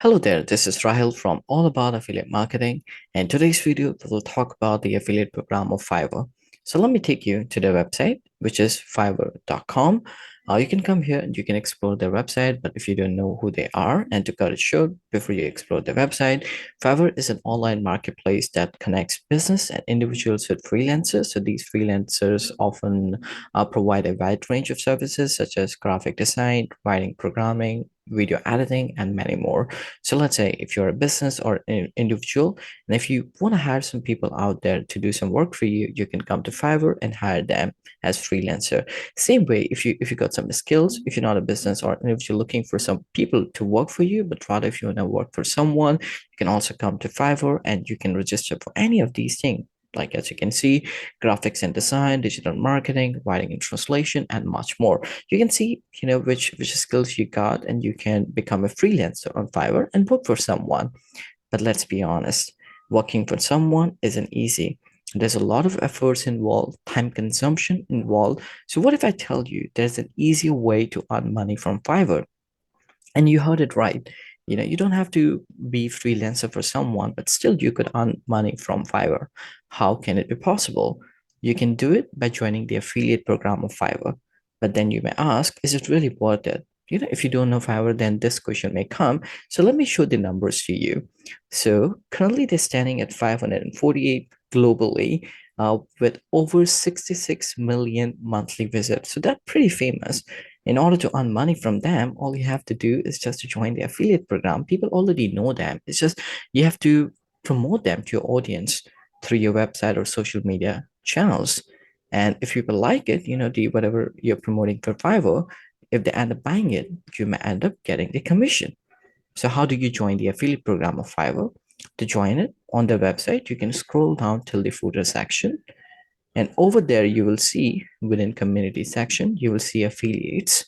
Hello there, this is Rahil from All About Affiliate Marketing, and today's video we'll talk about the affiliate program of Fiverr. So let me take you to their website, which is fiverr.com. You can come here and you can explore their website, but if you don't know who they are, and to cut it short, before you explore their website, Fiverr is an online marketplace that connects business and individuals with freelancers. So these freelancers often provide a wide range of services such as graphic design, writing, programming, video editing, and many more. So let's say if you're a business or an individual, and if you want to hire some people out there to do some work for you, you can come to Fiverr and hire them as freelancer. Same way, if you got some skills, if you're not a business or an individual looking for some people to work for you, but rather if you want to work for someone, you can also come to Fiverr and you can register for any of these things. Like as you can see, graphics and design, digital marketing, writing and translation, and much more. You can see, which skills you got, and you can become a freelancer on Fiverr and work for someone. But let's be honest, working for someone isn't easy. There's a lot of efforts involved, time consumption involved. So what if I tell you there's an easier way to earn money from Fiverr? And you heard it right. You don't have to be freelancer for someone, but still you could earn money from Fiverr. How can it be possible? You can do it by joining the affiliate program of Fiverr. But then you may ask, is it really worth it? If you don't know Fiverr, then this question may come. So let me show the numbers to you. So currently they're standing at 548 globally, with over 66 million monthly visits. So that's pretty famous. In order to earn money from them, all you have to do is just to join the affiliate program. People already know them. It's just you have to promote them to your audience through your website or social media channels. And if people like it, the whatever you're promoting for Fiverr, if they end up buying it, you may end up getting the commission. So how do you join the affiliate program of Fiverr? To join it on the website, you can scroll down till the footer section, and over there, you will see within community section, you will see affiliates.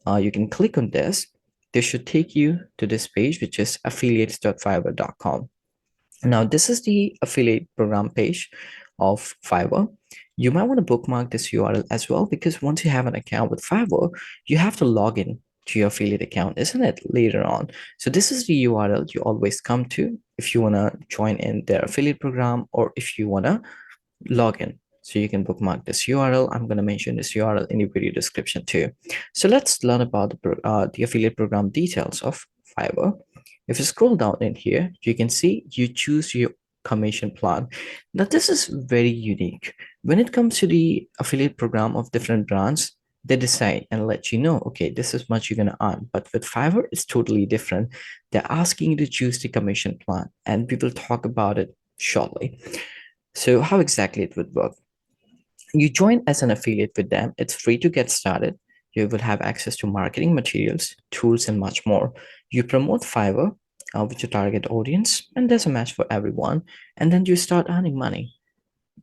You can click on this. This should take you to this page, which is affiliates.fiverr.com. Now, this is the affiliate program page of Fiverr. You might want to bookmark this URL as well, because once you have an account with Fiverr, you have to log in to your affiliate account, isn't it, later on? So this is the URL you always come to if you want to join in their affiliate program, or if you want to log in. So you can bookmark this URL. I'm going to mention this URL in the video description too. So let's learn about the affiliate program details of Fiverr. If you scroll down in here, you can see you choose your commission plan. Now this is very unique. When it comes to the affiliate program of different brands, they decide and let you know, okay, this is much you're going to earn. But with Fiverr, it's totally different. They're asking you to choose the commission plan, and we will talk about it shortly. So how exactly it would work? You join as an affiliate with them. It's free to get started. You will have access to marketing materials, tools, and much more. You promote Fiverr with your target audience, and there's a match for everyone. And then you start earning money.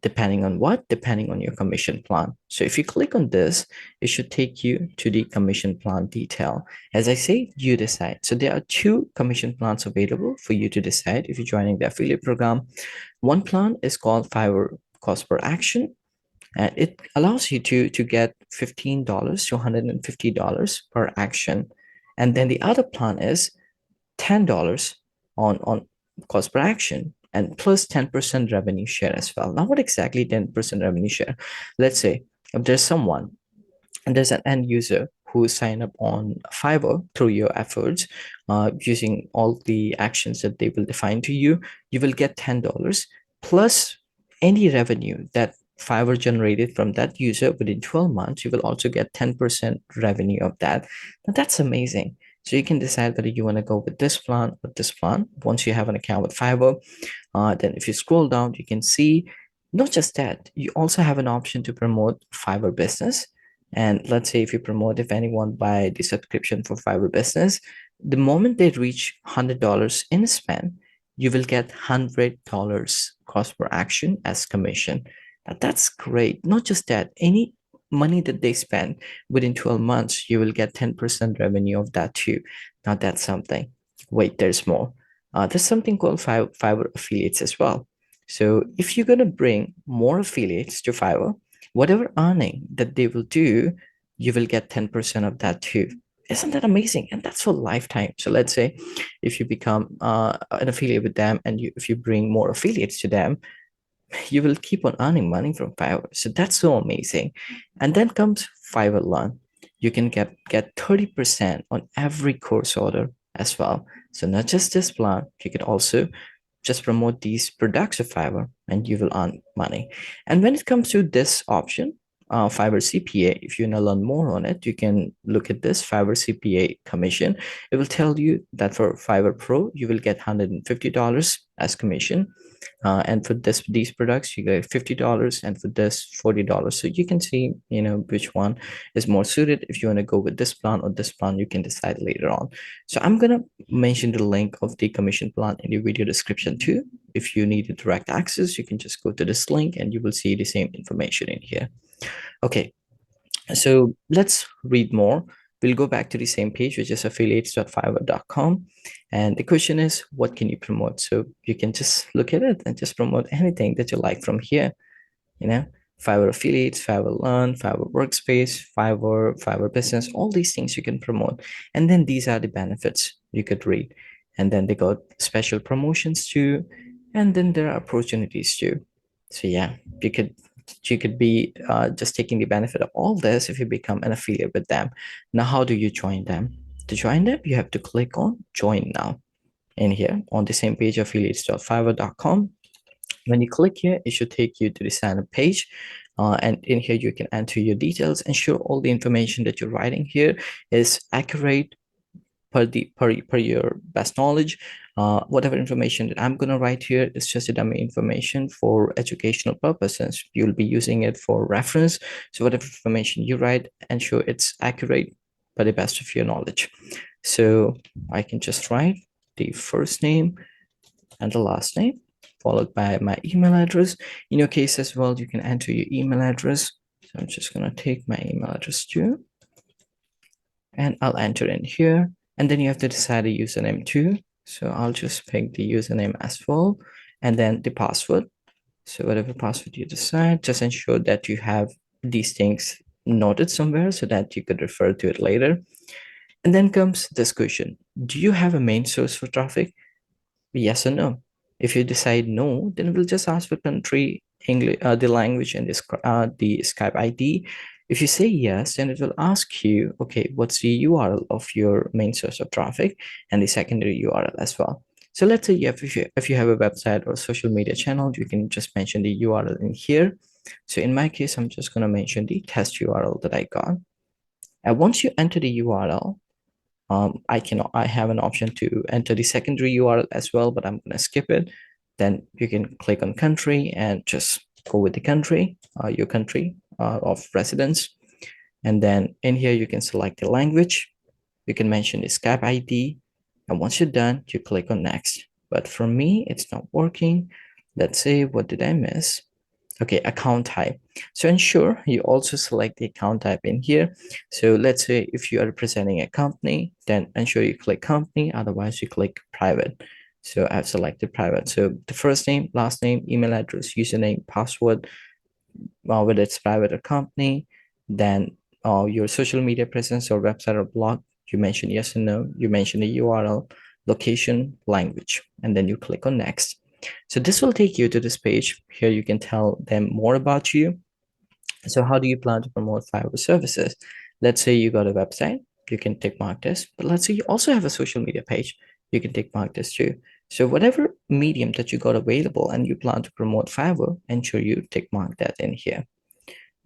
Depending on what? Depending on your commission plan. So if you click on this, it should take you to the commission plan detail. As I say, you decide. So there are two commission plans available for you to decide if you're joining the affiliate program. One plan is called Fiverr cost per action, and it allows you to get $15 to $150 per action. And then the other plan is $10 on cost per action, and plus 10% revenue share as well. Now, what exactly 10% revenue share? Let's say if there's someone and there's an end user who sign up on Fiverr through your efforts, using all the actions that they will define to you, you will get $10 plus any revenue that Fiverr generated from that user within 12 months. You will also get 10% revenue of that. Now that's amazing. So you can decide whether you want to go with this plan or this plan once you have an account with Fiverr. Then if you scroll down, you can see not just that, you also have an option to promote Fiverr business. And let's say if anyone buy the subscription for Fiverr business, the moment they reach $100 in spend, you will get $100 cost per action as commission. Now that's great. Not just that, any money that they spend within 12 months, you will get 10% revenue of that too. Now that's something. Wait, there's more. There's something called Fiverr affiliates as well. So if you're going to bring more affiliates to Fiverr, whatever earning that they will do, you will get 10% of that too. Isn't that amazing? And that's for lifetime. So let's say if you become an affiliate with them, and if you bring more affiliates to them, you will keep on earning money from Fiverr. So that's so amazing. And then comes Fiverr Learn. You can get 30% on every course order as well. So not just this plan, you can also just promote these products of Fiverr and you will earn money. And when it comes to this option, Fiverr CPA, if you want to learn more on it, you can look at this Fiverr CPA commission. It will tell you that for Fiverr Pro, you will get $150 as commission. And for these products, you get $50, and for this $40. So you can see, which one is more suited. If you want to go with this plan or this plan, you can decide later on. So I'm gonna mention the link of the commission plan in the video description too. If you need direct access, you can just go to this link and you will see the same information in here. Okay, so let's read more. We'll go back to the same page, which is affiliates.fiverr.com. And the question is, what can you promote? So you can just look at it and just promote anything that you like from here. Fiverr affiliates, Fiverr Learn, Fiverr Workspace, Fiverr Business, all these things you can promote. And then these are the benefits you could read. And then they got special promotions too. And then there are opportunities too. So yeah, you could be just taking the benefit of all this if you become an affiliate with them. Now, how do you join them? To join them, you have to click on join now in here on the same page, affiliates.fiverr.com. When you click here, it should take you to the sign up page. And in here, you can enter your details, ensure all the information that you're writing here is accurate per your best knowledge. Whatever information that I'm going to write here is just a dummy information for educational purposes. You'll be using it for reference. So whatever information you write, ensure it's accurate by the best of your knowledge. So I can just write the first name and the last name, followed by my email address. In your case as well, you can enter your email address. So I'm just going to take my email address too, and I'll enter in here. And then you have to decide a username too. So I'll just pick the username as well, and then the password. So whatever password you decide, just ensure that you have these things noted somewhere so that you could refer to it later. And then comes this question. Do you have a main source for traffic? Yes or no. If you decide no, then we'll just ask for country, English, the language, and the Skype ID. If you say yes, then it will ask you, okay, what's the URL of your main source of traffic and the secondary URL as well. So let's say if you have a website or social media channel, you can just mention the URL in here. So in my case, I'm just going to mention the test URL that I got. And once you enter the URL, I have an option to enter the secondary URL as well, but I'm going to skip it. Then you can click on country and just go with the country, your country of residence. And then in here, you can select the language. You can mention the Skype ID. And once you're done, you click on next. But for me, it's not working. Let's say, what did I miss? Okay, account type. So ensure you also select the account type in here. So let's say if you are representing a company, then ensure you click company, otherwise you click private. So I've selected private. So the first name, last name, email address, username, password, whether it's private or company, then your social media presence or website or blog, you mention yes or no, you mention the URL, location, language, and then you click on next. So this will take you to this page. Here you can tell them more about you. So how do you plan to promote Fiverr services? Let's say you got a website, you can tick mark this, but let's say you also have a social media page, you can tick mark this too. So whatever medium that you got available and you plan to promote Fiverr, ensure you tick mark that in here.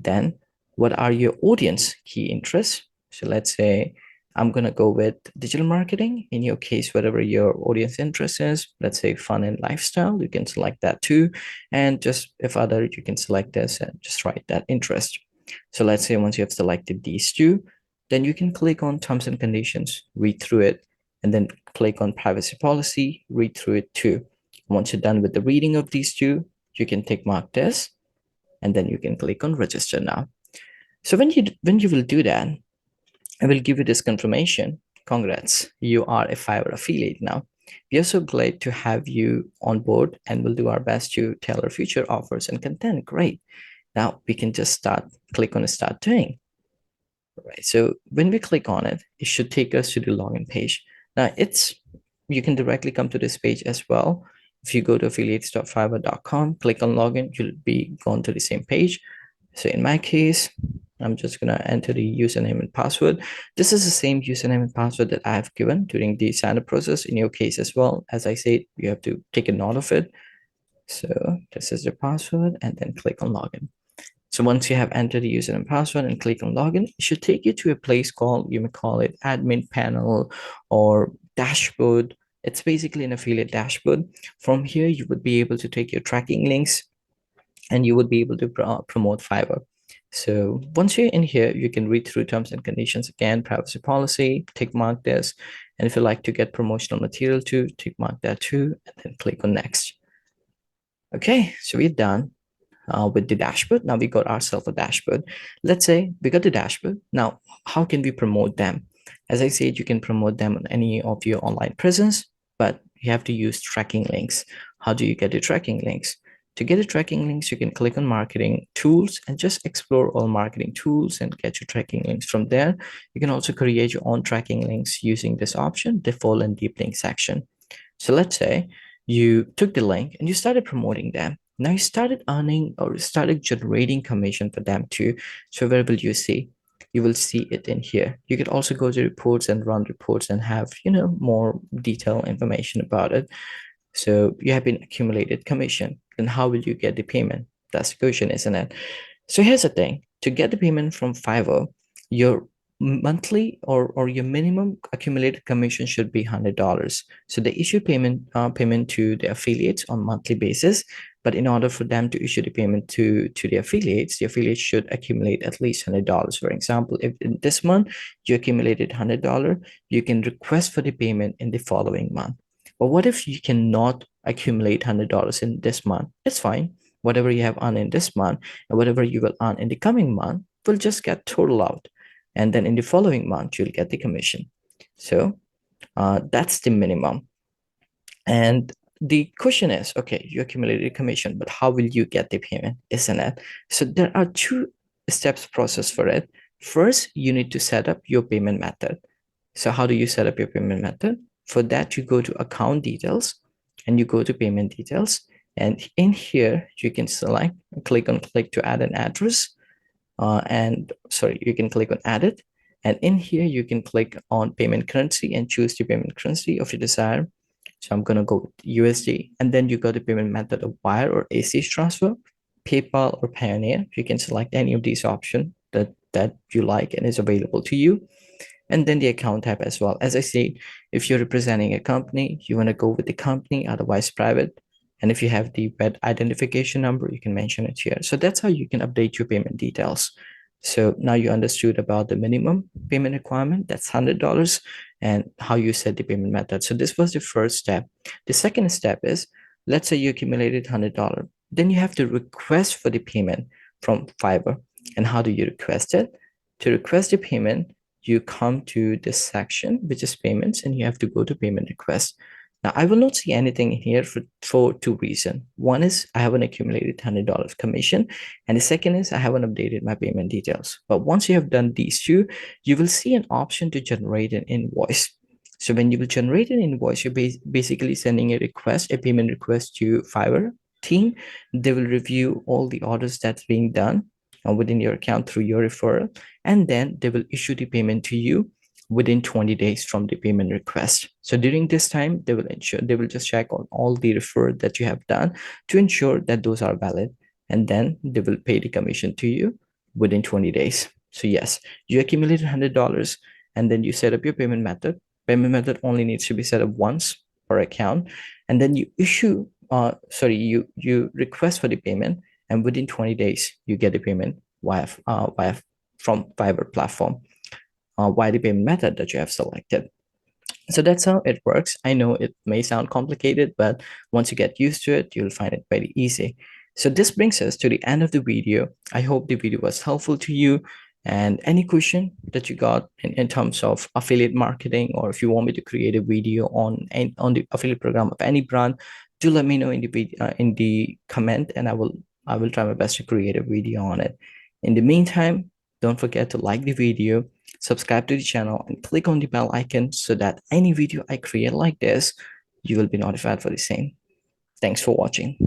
Then what are your audience key interests? So let's say I'm going to go with digital marketing. In your case, whatever your audience interest is, let's say fun and lifestyle, you can select that too. And just if other, you can select this and just write that interest. So let's say once you have selected these two, then you can click on terms and conditions, read through it, and then click on privacy policy, read through it too. Once you're done with the reading of these two, you can tick mark this, and then you can click on register now. So when you will do that, I will give you this confirmation. Congrats, you are a Fiverr affiliate now. We are so glad to have you on board and we'll do our best to tailor future offers and content. Great. Now we can just click on start doing. Right. So when we click on it, it should take us to the login page. Now you can directly come to this page as well. If you go to affiliates.fiverr.com, click on login, you'll be gone to the same page. So in my case, I'm just gonna enter the username and password. This is the same username and password that I have given during the sign up process. In your case as well, as I said, you have to take a note of it. So this is the password and then click on login. So once you have entered the user and password and click on login, it should take you to a place called, you may call it admin panel or dashboard. It's basically an affiliate dashboard. From here, you would be able to take your tracking links and you would be able to promote Fiverr. So once you're in here, you can read through terms and conditions again, privacy policy, tick mark this. And if you like to get promotional material too, tick mark that too, and then click on next. Okay, so we're done with the dashboard. Now we got ourselves a dashboard. Let's say we got the dashboard. Now, how can we promote them? As I said, you can promote them on any of your online presence, but you have to use tracking links. How do you get the tracking links? To get the tracking links, you can click on marketing tools and just explore all marketing tools and get your tracking links from there. You can also create your own tracking links using this option, default and deep link section. So let's say you took the link and you started promoting them. Now you started earning or started generating commission for them too. So where will you see? You will see it in here. You could also go to reports and run reports and have, more detailed information about it. So you have been accumulated commission. Then how will you get the payment? That's the question, isn't it? So here's the thing. To get the payment from Fiverr, your monthly or your minimum accumulated commission should be $100. So they issue payment to the affiliates on monthly basis. But in order for them to issue the payment to the affiliates should accumulate at least $100. For example, if in this month you accumulated $100, you can request for the payment in the following month. But what if you cannot accumulate $100 in this month? It's fine. Whatever you have earned in this month and whatever you will earn in the coming month will just get total out. And then in the following month, you'll get the commission. So that's the minimum. And the question is, okay, you accumulated commission, but how will you get the payment, isn't it? So there are two steps process for it. First, you need to set up your payment method. So how do you set up your payment method? For that, you go to account details and you go to payment details. And in here, you can click to add an address. You can click on add it. And in here, you can click on payment currency and choose the payment currency of your desire. So I'm going to go with USD. And then you got the payment method of wire or ACH transfer, PayPal or Payoneer. You can select any of these options that you like and is available to you. And then the account type as well. As I said, if you're representing a company, you want to go with the company, otherwise private. And if you have the web identification number, you can mention it here. So that's how you can update your payment details. So now you understood about the minimum payment requirement, that's $100, and how you set the payment method. So this was the first step. The second step is, let's say you accumulated $100. Then you have to request for the payment from Fiverr. And how do you request it? To request the payment, you come to this section, which is payments, and you have to go to payment request. Now, I will not see anything here for two reasons. One is I haven't accumulated $100 commission, and the second is I haven't updated my payment details. But once you have done these two, you will see an option to generate an invoice. So when you will generate an invoice, you're basically sending a payment request to Fiverr team. They will review all the orders that's being done within your account through your referral, and then they will issue the payment to you within 20 days from the payment request. So during this time, they will just check on all the referral that you have done to ensure that those are valid, and then they will pay the commission to you within 20 days. So yes, you accumulated $100 and then you set up your payment method. Payment method only needs to be set up once per account, and then you you request for the payment, and within 20 days you get the payment via from Fiverr platform via the payment method that you have selected. So that's how it works. I know it may sound complicated, but once you get used to it, you'll find it very easy. So this brings us to the end of the video. I hope the video was helpful to you. And any question that you got in terms of affiliate marketing, or if you want me to create a video on the affiliate program of any brand, do let me know in the comment, and I will try my best to create a video on it. In the meantime, Don't forget to like the video, subscribe to the channel, and click on the bell icon so that any video I create like this, you will be notified for the same. Thanks for watching.